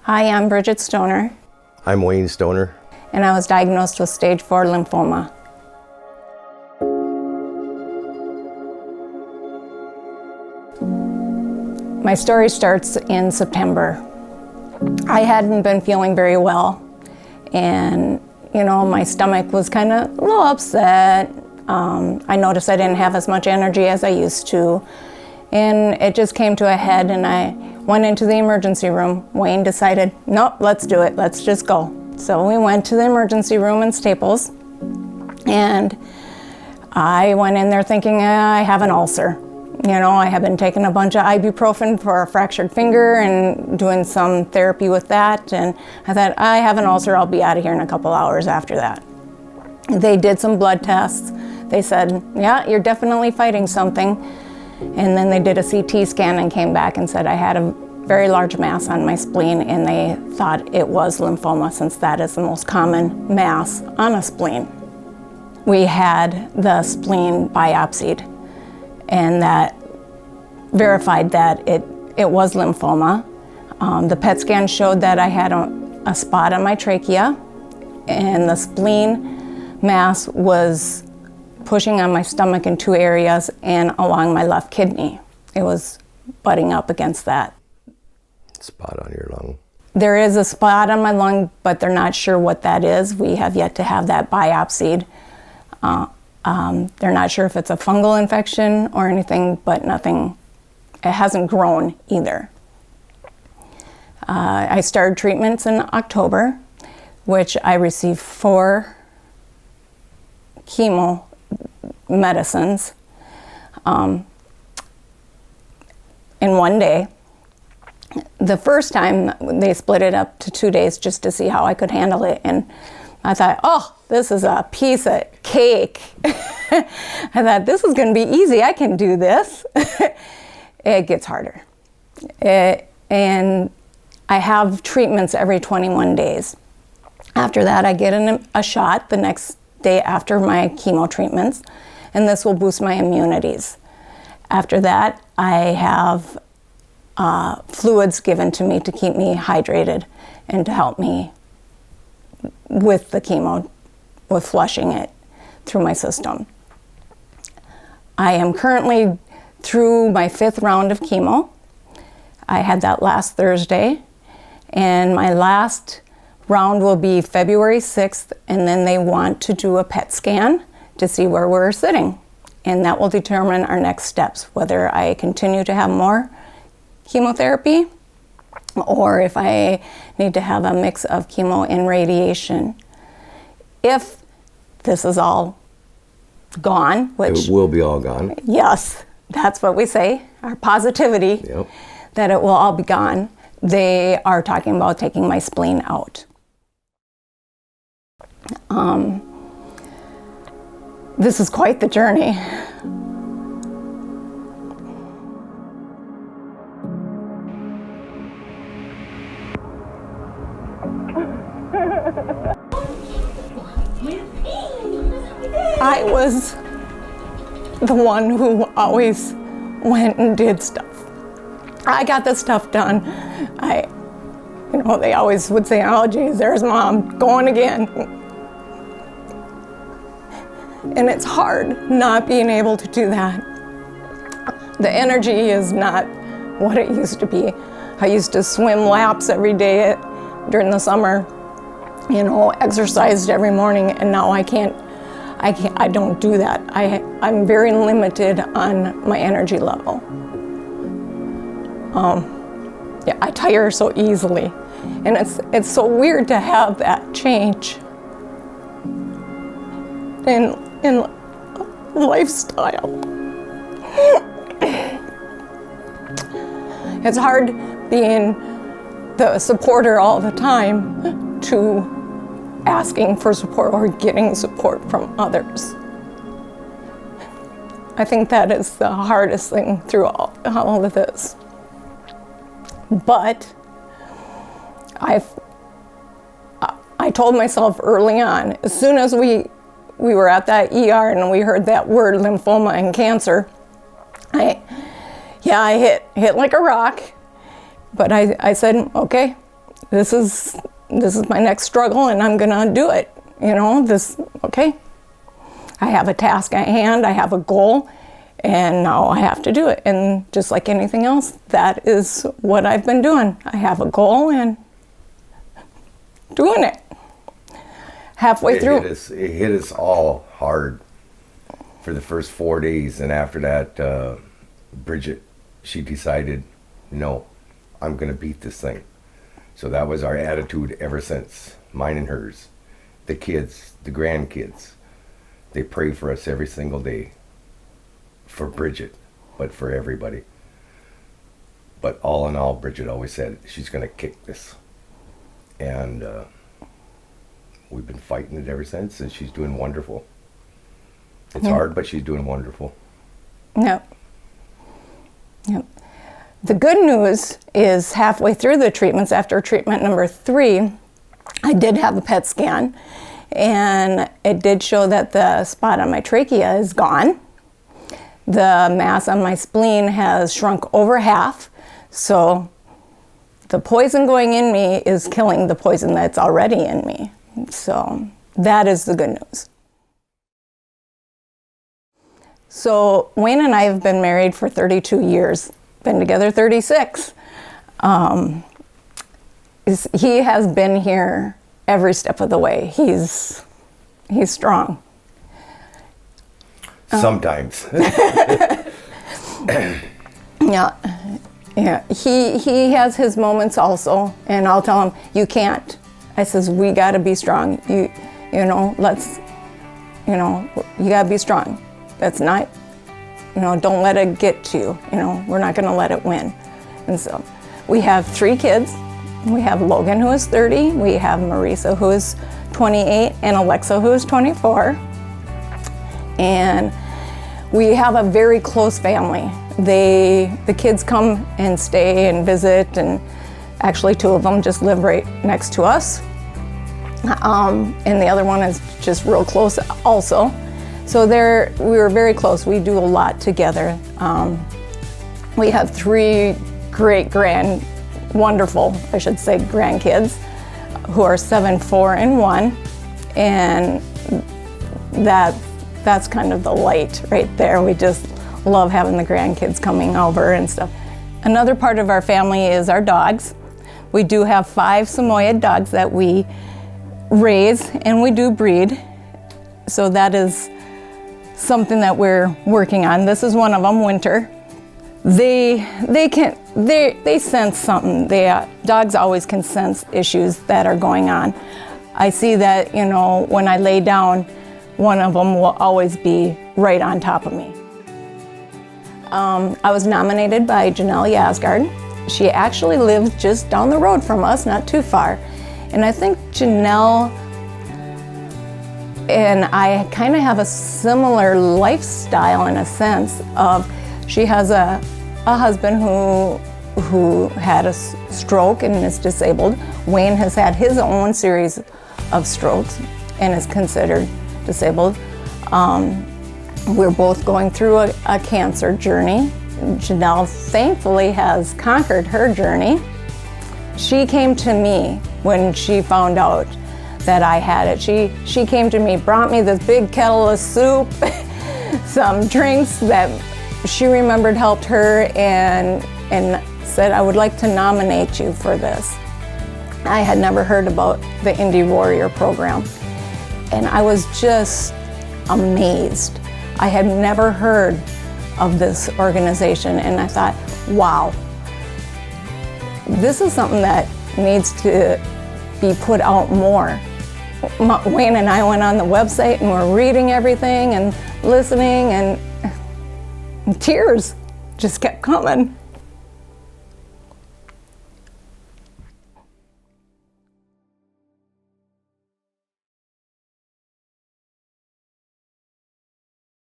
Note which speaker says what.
Speaker 1: Hi, I'm Brigette Stoner.
Speaker 2: I'm Wayne Stoner.
Speaker 1: And I was diagnosed with stage 4 lymphoma. My story starts in September. I hadn't been feeling very well, and my stomach was kind of a little upset. I noticed I didn't have as much energy as I used to, and it just came to a head, and I went into the emergency room. Wayne decided, nope, let's do it, let's just go. So we went to the emergency room in Staples, and I went in there thinking I have an ulcer. I had been taking a bunch of ibuprofen for a fractured finger and doing some therapy with that, and I thought, I have an ulcer, I'll be out of here in a couple hours after that. They did some blood tests. They said, yeah, you're definitely fighting something. And then they did a CT scan and came back and said I had a very large mass on my spleen, and they thought it was lymphoma, since that is the most common mass on a spleen. We had the spleen biopsied, and that verified that it was lymphoma. The PET scan showed that I had a spot on my trachea, and the spleen mass was pushing on my stomach in 2 areas and along my left kidney. It was butting up against that.
Speaker 2: Spot on your lung.
Speaker 1: There is a spot on my lung, but they're not sure what that is. We have yet to have that biopsied. They're not sure if it's a fungal infection or anything, but nothing, it hasn't grown either. I started treatments in October, which I received 4 chemo medicines in one day. The first time they split it up to 2 days just to see how I could handle it, and I thought, oh, this is a piece of cake. I thought, this is going to be easy, I can do this. It gets harder. And I have treatments every 21 days. After that, I get a shot the next day after my chemo treatments, and this will boost my immunities. After that, I have fluids given to me to keep me hydrated and to help me with the chemo, with flushing it through my system. I am currently through my 5th round of chemo. I had that last Thursday, and my last round will be February 6th, and then they want to do a PET scan to see where we're sitting. And that will determine our next steps, whether I continue to have more chemotherapy or if I need to have a mix of chemo and radiation. If this is all gone, which...
Speaker 2: It will be all gone.
Speaker 1: Yes, that's what we say, our positivity,
Speaker 2: Yep.
Speaker 1: that it will all be gone. They are talking about taking my spleen out. This is quite the journey. I was the one who always went and did stuff. I got this stuff done. They always would say, oh geez, there's Mom going again. And it's hard not being able to do that. The energy is not what it used to be. I used to swim laps every day during the summer, exercised every morning, and now I don't do that. I'm very limited on my energy level. I tire so easily, and it's so weird to have that change in lifestyle. It's hard being the supporter all the time to asking for support or getting support from others. I think that is the hardest thing through all of this. But I told myself early on, as soon as we were at that ER and we heard that word lymphoma and cancer, I hit like a rock. But I said, okay, this is my next struggle, and I'm gonna do it. Okay. I have a task at hand, I have a goal, and now I have to do it. And just like anything else, that is what I've been doing. I have a goal and doing it. Halfway through.
Speaker 2: It hit us all hard for the first 4 days, and after that, Brigette, she decided, no, I'm gonna beat this thing. So that was our attitude ever since, mine and hers. The kids, the grandkids, they pray for us every single day. For Brigette, but for everybody. But all in all, Brigette always said she's going to kick this. And we've been fighting it ever since, and she's doing wonderful. It's hard, but she's doing wonderful.
Speaker 1: Yep. The good news is halfway through the treatments, after treatment number 3, I did have a PET scan, and it did show that the spot on my trachea is gone. The mass on my spleen has shrunk over half, so the poison going in me is killing the poison that's already in me. So that is the good news. So Wayne and I have been married for 32 years, been together 36. He has been here every step of the way. He's strong.
Speaker 2: Sometimes.
Speaker 1: Yeah. He has his moments also, and I'll tell him, you can't. I says, we got to be strong. You got to be strong. That's not, don't let it get to you. We're not going to let it win. And so we have 3 kids. We have Logan, who is 30. We have Marisa, who is 28, and Alexa, who is 24. And we have a very close family. The kids come and stay and visit, and actually 2 of them just live right next to us. And the other one is just real close also. So we were very close. We do a lot together. We have 3 great wonderful grandkids, who are 7, 4, and 1. And that's kind of the light right there. We just love having the grandkids coming over and stuff. Another part of our family is our dogs. We do have 5 Samoyed dogs that we raise and we do breed. So that is something that we're working on. This is one of them, Winter. They sense something. Dogs always can sense issues that are going on. I see that, when I lay down, one of them will always be right on top of me. I was nominated by Janelle Yasgard. She actually lives just down the road from us, not too far. And I think Janelle and I kind of have a similar lifestyle in a sense of, she has a husband who had a stroke and is disabled. Wayne has had his own series of strokes and is considered disabled. We're both going through a cancer journey. Janelle thankfully has conquered her journey. She came to me when she found out that I had it. She came to me, brought me this big kettle of soup, some drinks that she remembered helped her, and said, I would like to nominate you for this. I had never heard about the INDY Warrior program, and I was just amazed. I had never heard of this organization, and I thought, wow, this is something that needs to be put out more. Wayne and I went on the website and we're reading everything and listening, and tears just kept coming.